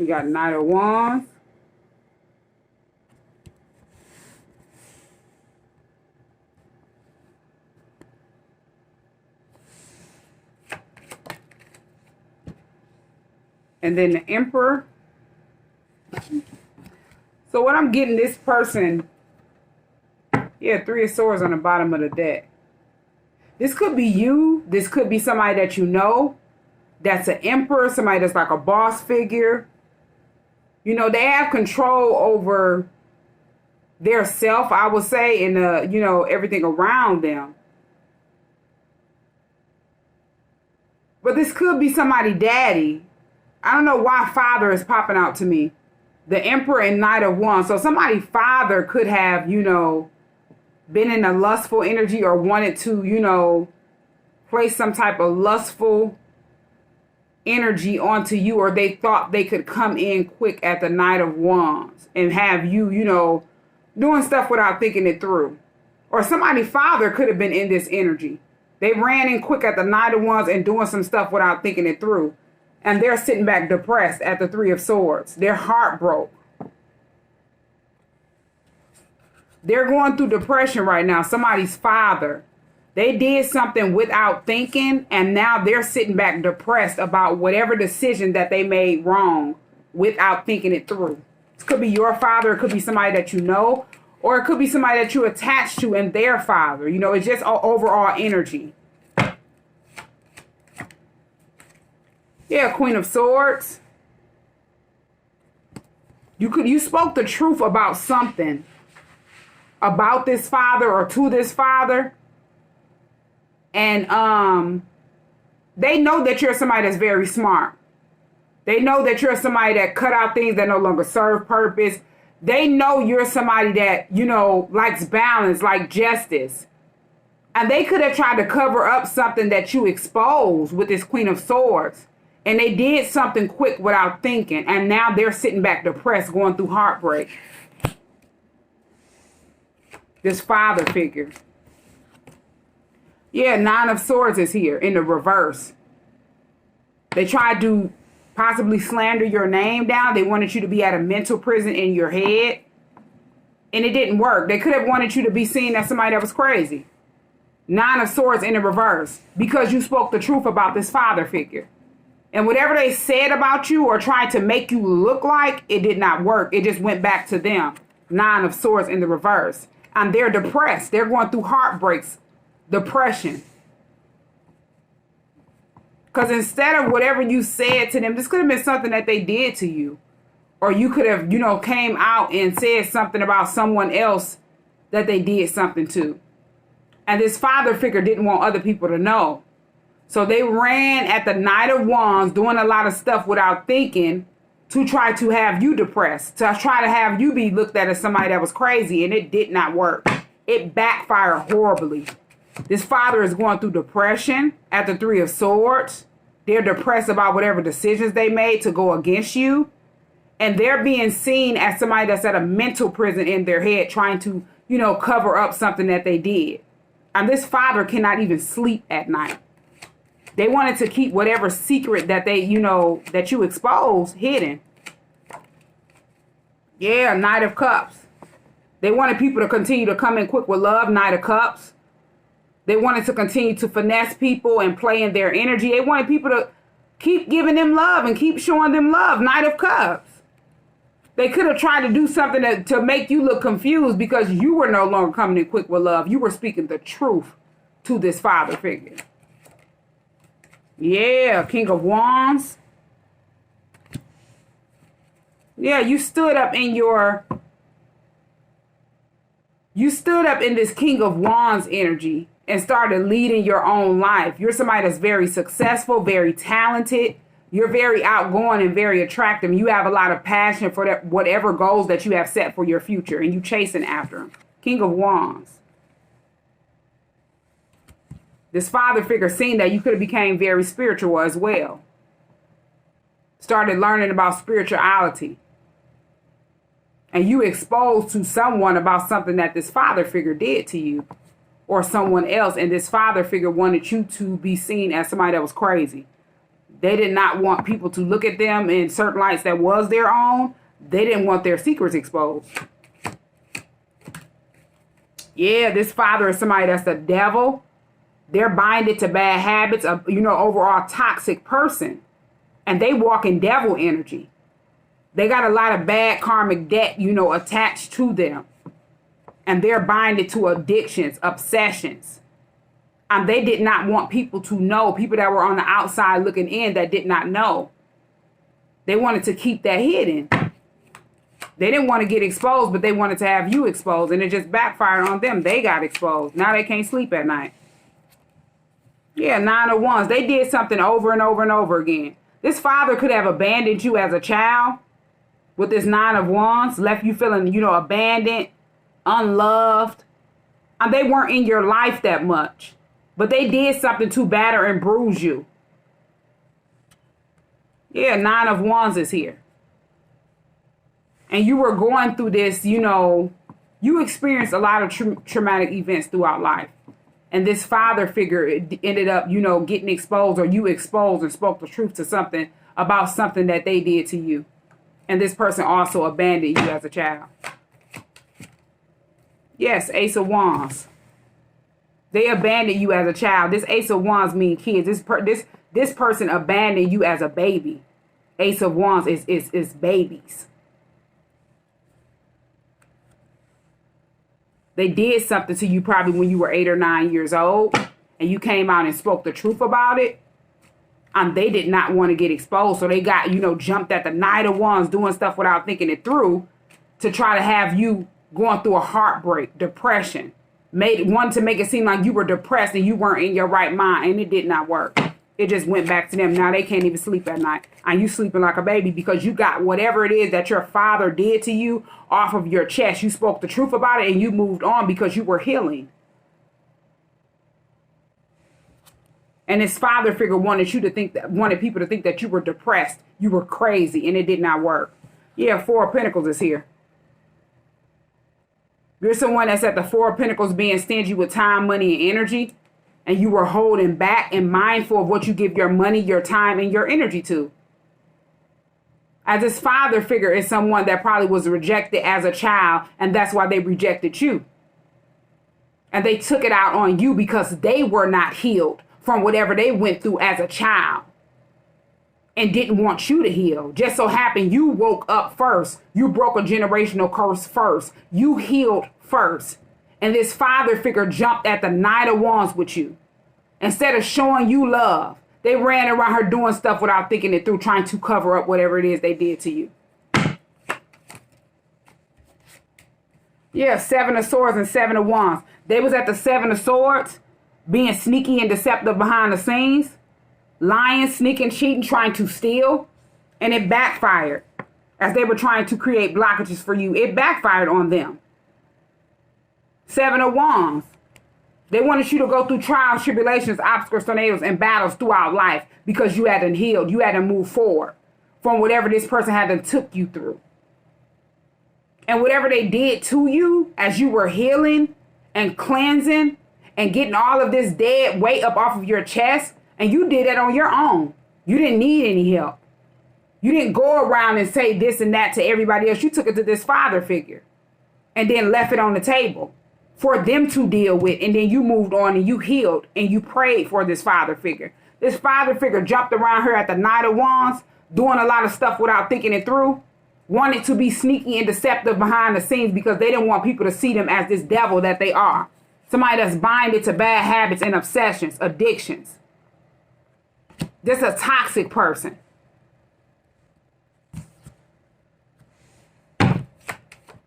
We got Knight of Wands. And then the Emperor. So what I'm getting, this person, yeah, Three of Swords on the bottom of the deck. This could be you. This could be somebody that you know. That's an emperor, somebody that's like a boss figure. You know, they have control over their self, I would say, and, you know, everything around them. But this could be somebody daddy. I don't know why father is popping out to me. The Emperor and Knight of Wands. So somebody's father could have, you know, been in a lustful energy or wanted to, you know, place some type of lustful energy onto you, or they thought they could come in quick at the Knight of Wands and have you, you know, doing stuff without thinking it through. Or somebody's father could have been in this energy. They ran in quick at the Knight of Wands and doing some stuff without thinking it through. And they're sitting back depressed at the Three of Swords. Their heart broke. They're going through depression right now. Somebody's father. They did something without thinking, and now they're sitting back depressed about whatever decision that they made wrong without thinking it through. It could be your father. It could be somebody that you know, or it could be somebody that you attach to and their father. You know, it's just overall energy. Yeah, Queen of Swords. You spoke the truth about something. About this father or to this father. And they know that you're somebody that's very smart. They know that you're somebody that cut out things that no longer serve purpose. They know you're somebody that, you know, likes balance, like justice. And they could have tried to cover up something that you exposed with this Queen of Swords. And they did something quick without thinking. And now they're sitting back depressed, going through heartbreak. This father figure. Yeah, Nine of Swords is here in the reverse. They tried to possibly slander your name down. They wanted you to be at a mental prison in your head. And it didn't work. They could have wanted you to be seen as somebody that was crazy. Nine of Swords in the reverse. Because you spoke the truth about this father figure. And whatever they said about you or tried to make you look like, it did not work. It just went back to them. Nine of Swords in the reverse. And they're depressed. They're going through heartbreaks. Depression. Because instead of whatever you said to them, this could have been something that they did to you. Or you could have, you know, came out and said something about someone else that they did something to. And this father figure didn't want other people to know. So they ran at the Knight of Wands, doing a lot of stuff without thinking, to try to have you depressed, to try to have you be looked at as somebody that was crazy, and it did not work. It backfired horribly. This father is going through depression at the Three of Swords. They're depressed about whatever decisions they made to go against you. And they're being seen as somebody that's at a mental prison in their head, trying to, you know, cover up something that they did. And this father cannot even sleep at night. They wanted to keep whatever secret that they, you know, that you exposed hidden. Yeah, Knight of Cups. They wanted people to continue to come in quick with love, Knight of Cups. They wanted to continue to finesse people and play in their energy. They wanted people to keep giving them love and keep showing them love, Knight of Cups. They could have tried to do something to make you look confused because you were no longer coming in quick with love. You were speaking the truth to this father figure. Yeah, King of Wands. Yeah, you stood up in this King of Wands energy and started leading your own life. You're somebody that's very successful, very talented. You're very outgoing and very attractive. You have a lot of passion for that, whatever goals that you have set for your future, and you chasing after them. King of Wands. This father figure seen that you could have became very spiritual as well. Started learning about spirituality. And you exposed to someone about something that this father figure did to you. Or someone else. And this father figure wanted you to be seen as somebody that was crazy. They did not want people to look at them in certain lights that was their own. They didn't want their secrets exposed. Yeah, this father is somebody that's the devil. They're binded to bad habits, of, overall toxic person. And they walk in devil energy. They got a lot of bad karmic debt, attached to them. And they're binded to addictions, obsessions. And they did not want people to know, people that were on the outside looking in that did not know. They wanted to keep that hidden. They didn't want to get exposed, but they wanted to have you exposed. And it just backfired on them. They got exposed. Now they can't sleep at night. Yeah, 9 of Wands. They did something over and over and over again. This father could have abandoned you as a child with this 9 of Wands, left you feeling, abandoned, unloved. And they weren't in your life that much. But they did something to batter and bruise you. Yeah, 9 of Wands is here. And you were going through this, you experienced a lot of traumatic events throughout life. And this father figure ended up, getting exposed, or you exposed and spoke the truth to something about something that they did to you. And this person also abandoned you as a child. Yes, Ace of Wands. They abandoned you as a child. This Ace of Wands means kids. This person abandoned you as a baby. Ace of Wands is babies. They did something to you probably when you were 8 or 9 years old, and you came out and spoke the truth about it. And they did not want to get exposed. So they got, jumped at the Knight of Wands, doing stuff without thinking it through, to try to have you going through a heartbreak, depression. Wanted to make it seem like you were depressed and you weren't in your right mind, and it did not work. It just went back to them. Now they can't even sleep at night. And you sleeping like a baby because you got whatever it is that your father did to you off of your chest. You spoke the truth about it and you moved on because you were healing. And this father figure wanted people to think that you were depressed, you were crazy, and it did not work. Yeah, 4 of Pentacles is here. You're someone that's at the 4 of Pentacles being stingy with time, money, and energy. And you were holding back and mindful of what you give your money, your time, and your energy to. As this father figure is someone that probably was rejected as a child, and that's why they rejected you. And they took it out on you because they were not healed from whatever they went through as a child and didn't want you to heal. Just so happened you woke up first. You broke a generational curse first. You healed first. And this father figure jumped at the Knight of Wands with you. Instead of showing you love, they ran around her doing stuff without thinking it through, trying to cover up whatever it is they did to you. Yeah, 7 of Swords and 7 of Wands. They was at the 7 of Swords, being sneaky and deceptive behind the scenes, lying, sneaking, cheating, trying to steal, and it backfired. As they were trying to create blockages for you, it backfired on them. 7 of Wands. They wanted you to go through trials, tribulations, obstacles, tornadoes, and battles throughout life because you hadn't healed. You hadn't moved forward from whatever this person hadn't took you through. And whatever they did to you as you were healing and cleansing and getting all of this dead weight up off of your chest, and you did that on your own. You didn't need any help. You didn't go around and say this and that to everybody else. You took it to this father figure and then left it on the table for them to deal with. And then you moved on and you healed and you prayed for this father figure. This father figure jumped around her at the Knight of Wands, doing a lot of stuff without thinking it through. Wanted to be sneaky and deceptive behind the scenes because they didn't want people to see them as this devil that they are. Somebody that's binded to bad habits and obsessions, addictions. Just a toxic person.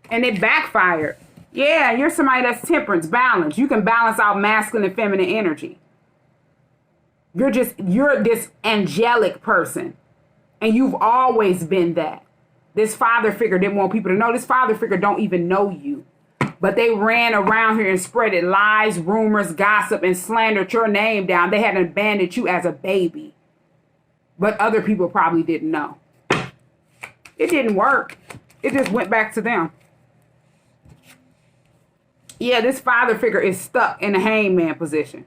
And it backfired. Yeah, you're somebody that's temperance, balance. You can balance out masculine and feminine energy. You're this angelic person. And you've always been that. This father figure didn't want people to know. This father figure don't even know you. But they ran around here and spreaded lies, rumors, gossip, and slandered your name down. They had abandoned you as a baby. But other people probably didn't know. It didn't work. It just went back to them. Yeah, this father figure is stuck in a hangman position.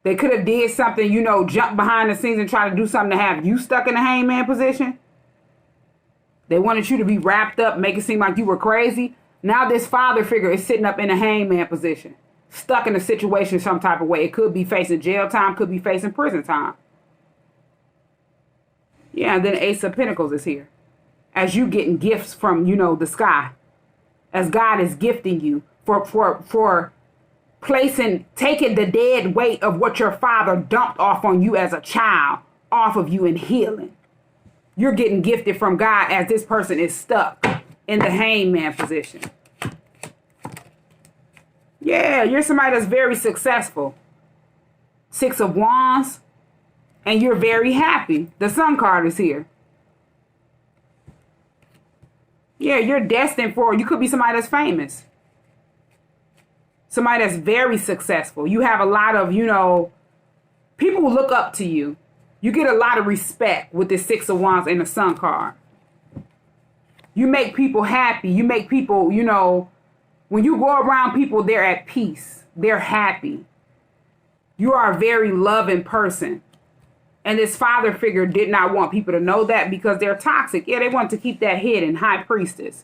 They could have did something, jump behind the scenes and try to do something to have you stuck in the hangman position. They wanted you to be wrapped up, make it seem like you were crazy. Now this father figure is sitting up in a hangman position, stuck in a situation some type of way. It could be facing jail time, could be facing prison time. Yeah, and then Ace of Pentacles is here. As you getting gifts from, the sky. As God is gifting you for taking the dead weight of what your father dumped off on you as a child, off of you and healing. You're getting gifted from God as this person is stuck in the hangman position. Yeah, you're somebody that's very successful. 6 of Wands. And you're very happy. The Sun card is here. Yeah, you're destined for, you could be somebody that's famous. Somebody that's very successful. You have a lot of, people will look up to you. You get a lot of respect with the 6 of Wands and the Sun card. You make people happy. You make people, when you go around people, they're at peace. They're happy. You are a very loving person. And this father figure did not want people to know that because they're toxic. Yeah, they want to keep that hidden. High priestess.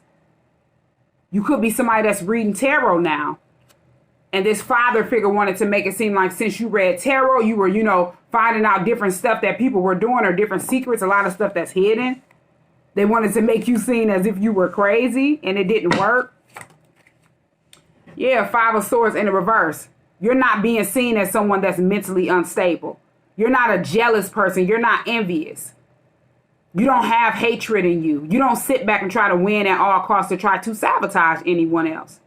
You could be somebody that's reading tarot now. And this father figure wanted to make it seem like since you read tarot, you were, finding out different stuff that people were doing or different secrets, a lot of stuff that's hidden. They wanted to make you seem as if you were crazy and it didn't work. Yeah, 5 of Swords in the reverse. You're not being seen as someone that's mentally unstable. You're not a jealous person. You're not envious. You don't have hatred in you. You don't sit back and try to win at all costs to try to sabotage anyone else.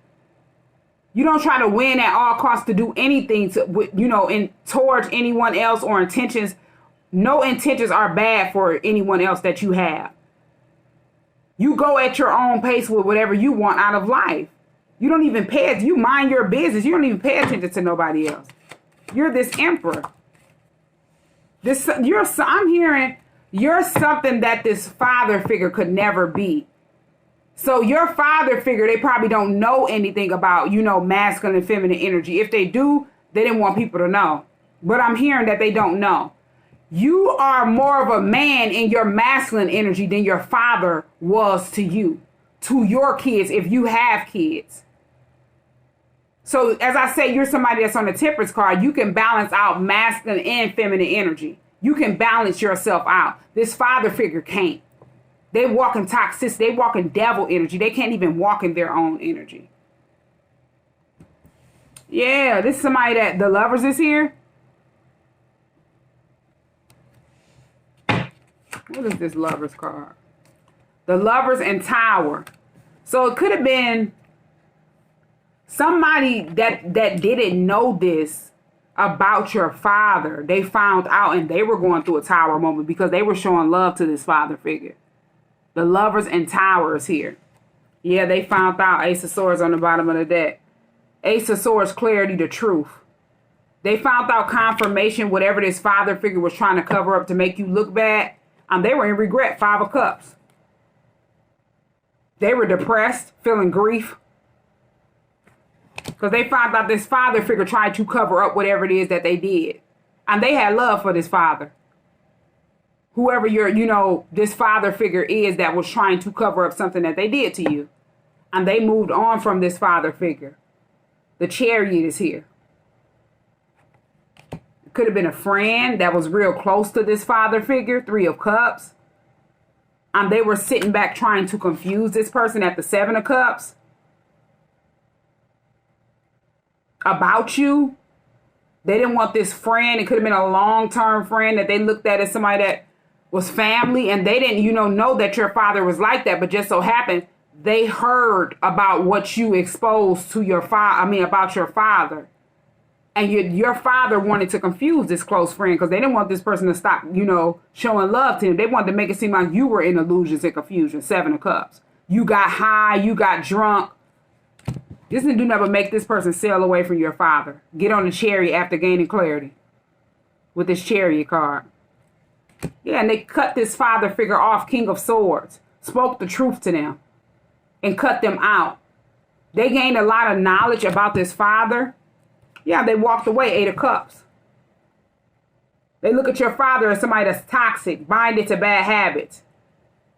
You don't try to win at all costs to do anything towards anyone else or intentions. No intentions are bad for anyone else that you have. You go at your own pace with whatever you want out of life. You don't even you mind your business. You don't even pay attention to nobody else. You're this emperor. I'm hearing you're something that this father figure could never be. So your father figure, they probably don't know anything about, masculine and feminine energy. If they do, they didn't want people to know. But I'm hearing that they don't know. You are more of a man in your masculine energy than your father was to you, to your kids, if you have kids. So as I say, you're somebody that's on the Temperance card. You can balance out masculine and feminine energy. You can balance yourself out. This father figure can't. They walk in toxicity. They walk in devil energy. They can't even walk in their own energy. Yeah, this is somebody that the Lovers is here. What is this Lovers card? The Lovers and Tower. So it could have been somebody that didn't know this about your father. They found out and they were going through a tower moment because they were showing love to this father figure. The Lovers and Tower is here. Yeah, they found out. Ace of Swords on the bottom of the deck. Ace of Swords, clarity, the truth. They found out confirmation, whatever this father figure was trying to cover up to make you look bad. They were in regret. 5 of Cups. They were depressed, feeling grief. Because they found out this father figure tried to cover up whatever it is that they did. And they had love for this father. Whoever this father figure is that was trying to cover up something that they did to you. And they moved on from this father figure. The Chariot is here. It could have been a friend that was real close to this father figure. 3 of Cups. And they were sitting back trying to confuse this person at the 7 of Cups. About you. They didn't want this friend. It could have been a long-term friend that they looked at as somebody that was family, and they didn't, know that your father was like that, but just so happened they heard about what you exposed to your father, about your father. And your father wanted to confuse this close friend because they didn't want this person to stop, showing love to him. They wanted to make it seem like you were in illusions and confusion. 7 of Cups. You got high, you got drunk. This didn't do nothing but make this person sail away from your father. Get on the Chariot after gaining clarity with this Chariot card. Yeah, and they cut this father figure off, King of Swords. Spoke the truth to them and cut them out. They gained a lot of knowledge about this father. Yeah, they walked away, 8 of Cups. They look at your father as somebody that's toxic, binded to bad habits,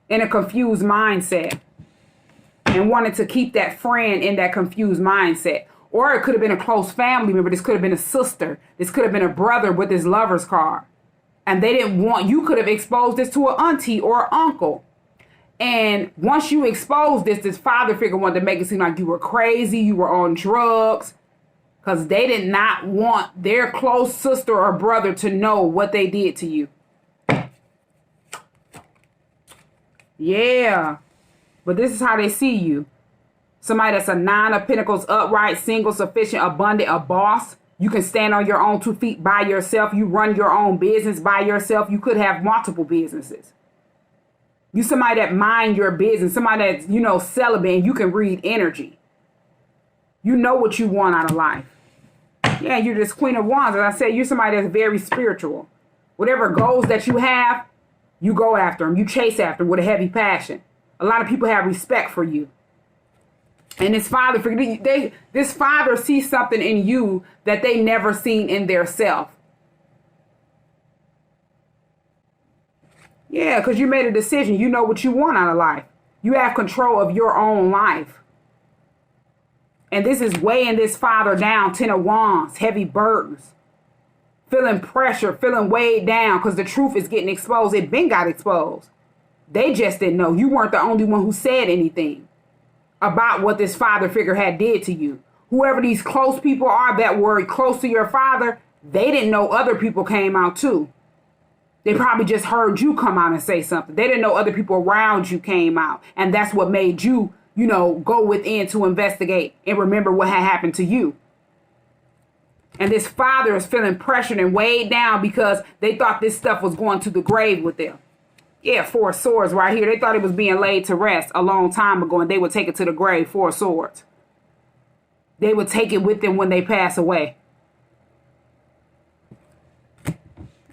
in a confused mindset, and wanted to keep that friend in that confused mindset. Or it could have been a close family member. This could have been a sister. This could have been a brother with this lover's card. And they didn't want, you could have exposed this to an auntie or an uncle. And once you exposed this father figure wanted to make it seem like you were crazy, you were on drugs, because they did not want their close sister or brother to know what they did to you. Yeah. But this is how they see you. Somebody that's a 9 of Pentacles, upright, single, sufficient, abundant, a boss. You can stand on your own 2 feet by yourself. You run your own business by yourself. You could have multiple businesses. You somebody that mind your business. Somebody that's, celibate, and you can read energy. You know what you want out of life. Yeah, you're this Queen of Wands. As I said, you're somebody that's very spiritual. Whatever goals that you have, you go after them. You chase after them with a heavy passion. A lot of people have respect for you. And this father sees something in you that they never seen in their self. Yeah, because you made a decision. You know what you want out of life. You have control of your own life. And this is weighing this father down. 10 of Wands, heavy burdens. Feeling pressure, feeling weighed down because the truth is getting exposed. It been got exposed. They just didn't know. You weren't the only one who said anything about what this father figure had did to you. Whoever these close people are that were close to your father, they didn't know other people came out too. They probably just heard you come out and say something. They didn't know other people around you came out. And that's what made you, go within to investigate and remember what had happened to you. And this father is feeling pressured and weighed down because they thought this stuff was going to the grave with them. Yeah, 4 of Swords right here. They thought it was being laid to rest a long time ago, and they would take it to the grave. 4 of Swords. They would take it with them when they pass away.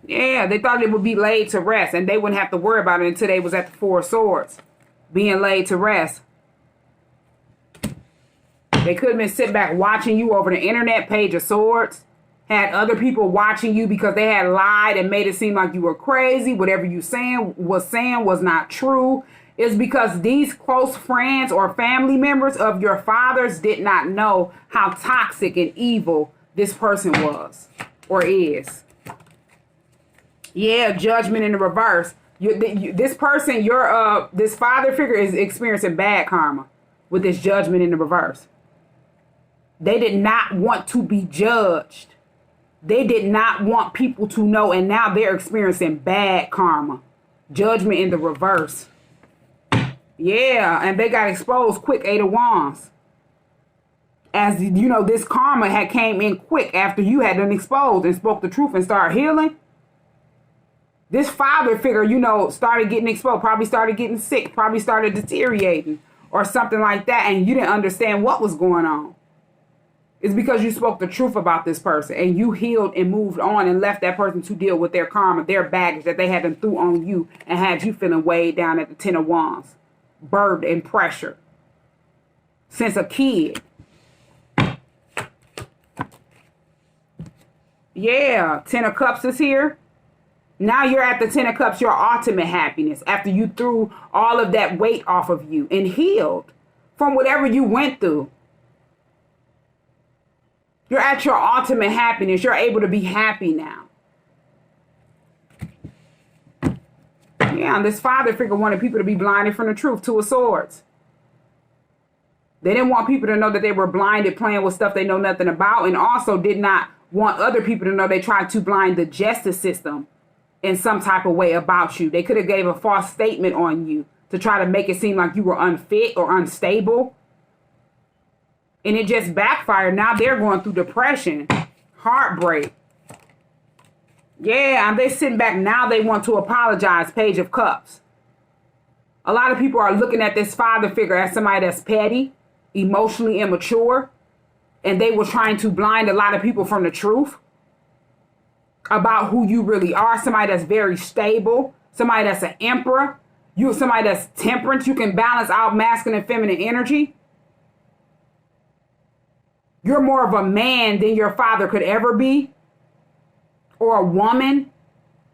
Yeah, they thought it would be laid to rest, and they wouldn't have to worry about it until they was at the 4 of Swords, being laid to rest. They could have been sitting back watching you over the internet, Page of Swords. Had other people watching you because they had lied and made it seem like you were crazy. Whatever you saying was not true. It's because these close friends or family members of your fathers did not know how toxic and evil this person was or is. Yeah, Judgment in the reverse. This person, this father figure is experiencing bad karma with this Judgment in the reverse. They did not want to be judged. They did not want people to know, and now they're experiencing bad karma. Judgment in the reverse. Yeah, and they got exposed quick, 8 of Wands. As this karma had came in quick after you had been exposed and spoke the truth and started healing. This father figure, started getting exposed, probably started getting sick, probably started deteriorating or something like that, and you didn't understand what was going on. It's because you spoke the truth about this person and you healed and moved on and left that person to deal with their karma, their baggage that they had been through on you and had you feeling weighed down at the 10 of Wands, burdened and pressure since a kid. Yeah, 10 of Cups is here. Now you're at the 10 of Cups, your ultimate happiness after you threw all of that weight off of you and healed from whatever you went through. You're at your ultimate happiness. You're able to be happy now. Yeah, and this father figure wanted people to be blinded from the truth. 2 of Swords. They didn't want people to know that they were blinded playing with stuff they know nothing about, and also did not want other people to know they tried to blind the justice system in some type of way about you. They could have gave a false statement on you to try to make it seem like you were unfit or unstable. And it just backfired. Now they're going through depression, heartbreak. Yeah, and they're sitting back. Now they want to apologize. Page of Cups. A lot of people are looking at this father figure as somebody that's petty, emotionally immature. And they were trying to blind a lot of people from the truth about who you really are. Somebody that's very stable. Somebody that's an emperor. You're somebody that's temperance. You can balance out masculine and feminine energy. You're more of a man than your father could ever be, or a woman.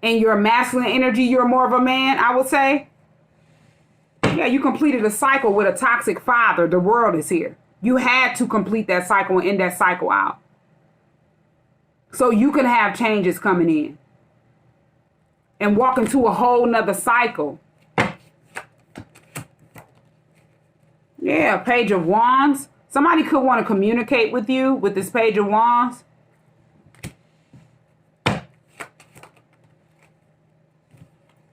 in your masculine energy, you're more of a man, I would say. Yeah, you completed a cycle with a toxic father. The world is here. You had to complete that cycle and end that cycle out. So you can have changes coming in and walk into a whole nother cycle. Yeah, Page of Wands. Somebody could want to communicate with you with this Page of Wands.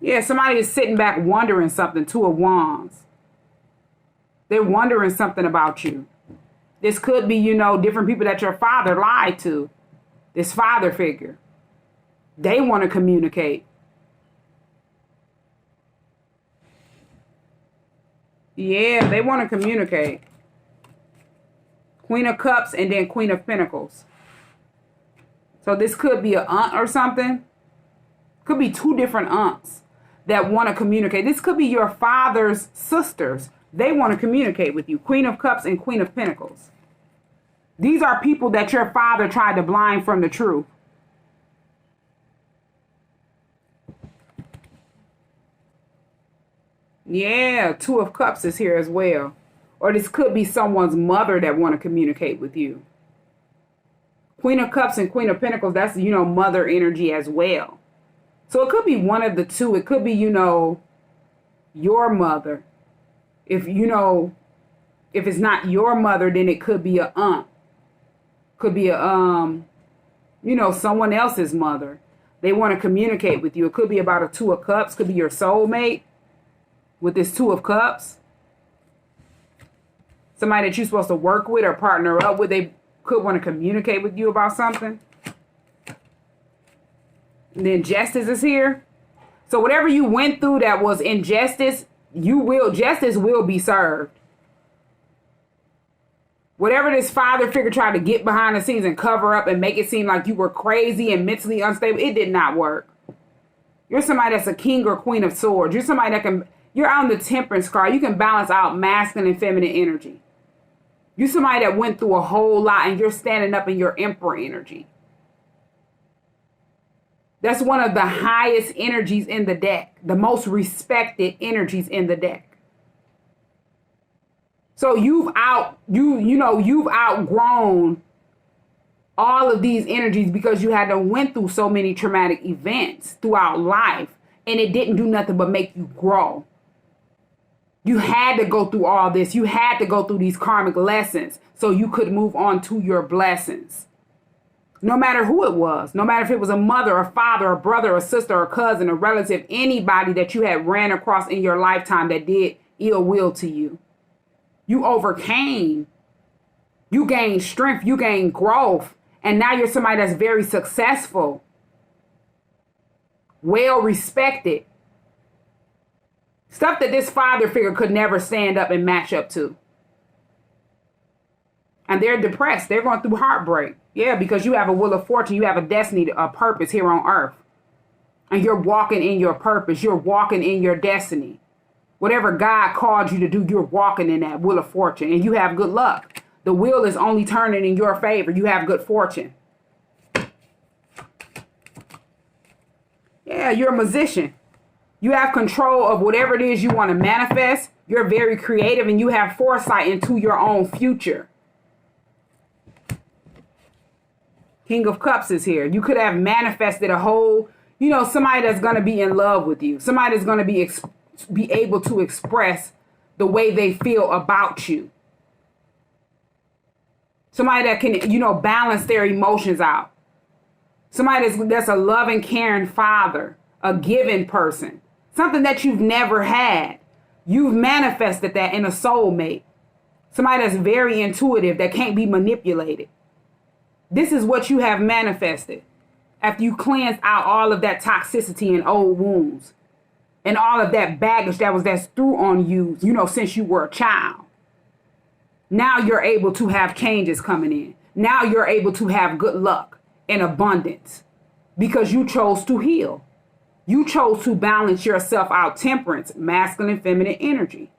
Yeah, somebody is sitting back wondering something. Two of Wands. They're wondering something about you. This could be, different people that your father lied to. This father figure. They want to communicate. Yeah, they want to communicate. Queen of Cups and then Queen of Pentacles. So this could be an aunt or something. Could be two different aunts that want to communicate. This could be your father's sisters. They want to communicate with you. Queen of Cups and Queen of Pentacles. These are people that your father tried to blind from the truth. Yeah, Two of Cups is here as well. Or this could be someone's mother that want to communicate with you. Queen of Cups and Queen of Pentacles, that's, mother energy as well. So it could be one of the two. It could be, your mother. If it's not your mother, then it could be an aunt. Could be someone else's mother. They want to communicate with you. It could be about a Two of Cups. Could be your soulmate with this Two of Cups. Somebody that you're supposed to work with or partner up with. They could want to communicate with you about something. And then Justice is here. So whatever you went through that was injustice, justice will be served. Whatever this father figure tried to get behind the scenes and cover up and make it seem like you were crazy and mentally unstable, it did not work. You're somebody that's a king or queen of swords. You're somebody you're on the temperance card. You can balance out masculine and feminine energy. You're somebody that went through a whole lot and you're standing up in your emperor energy. That's one of the highest energies in the deck. The most respected energies in the deck. So you've outgrown all of these energies because you had to went through so many traumatic events throughout life, and it didn't do nothing but make you grow. You had to go through all this. You had to go through these karmic lessons so you could move on to your blessings. No matter who it was, no matter if it was a mother, a father, a brother, a sister, a cousin, a relative, anybody that you had ran across in your lifetime that did ill will to you. You overcame. You gained strength. You gained growth. And now you're somebody that's very successful. Well respected. Stuff that this father figure could never stand up and match up to. And they're depressed. They're going through heartbreak. Yeah, because you have a wheel of fortune. You have a destiny, a purpose here on earth. And you're walking in your purpose. You're walking in your destiny. Whatever God called you to do, you're walking in that wheel of fortune. And you have good luck. The wheel is only turning in your favor. You have good fortune. Yeah, you're a musician. You have control of whatever it is you want to manifest. You're very creative and you have foresight into your own future. King of Cups is here. You could have manifested a whole, somebody that's going to be in love with you. Somebody that's going to be able to express the way they feel about you. Somebody that can, balance their emotions out. Somebody that's a loving, caring father, a giving person. Something that you've never had. You've manifested that in a soulmate. Somebody that's very intuitive, that can't be manipulated. This is what you have manifested after you cleanse out all of that toxicity and old wounds and all of that baggage that's through on you, since you were a child. Now you're able to have changes coming in. Now you're able to have good luck and abundance because you chose to heal. You chose to balance yourself out. Temperance, masculine and feminine energy.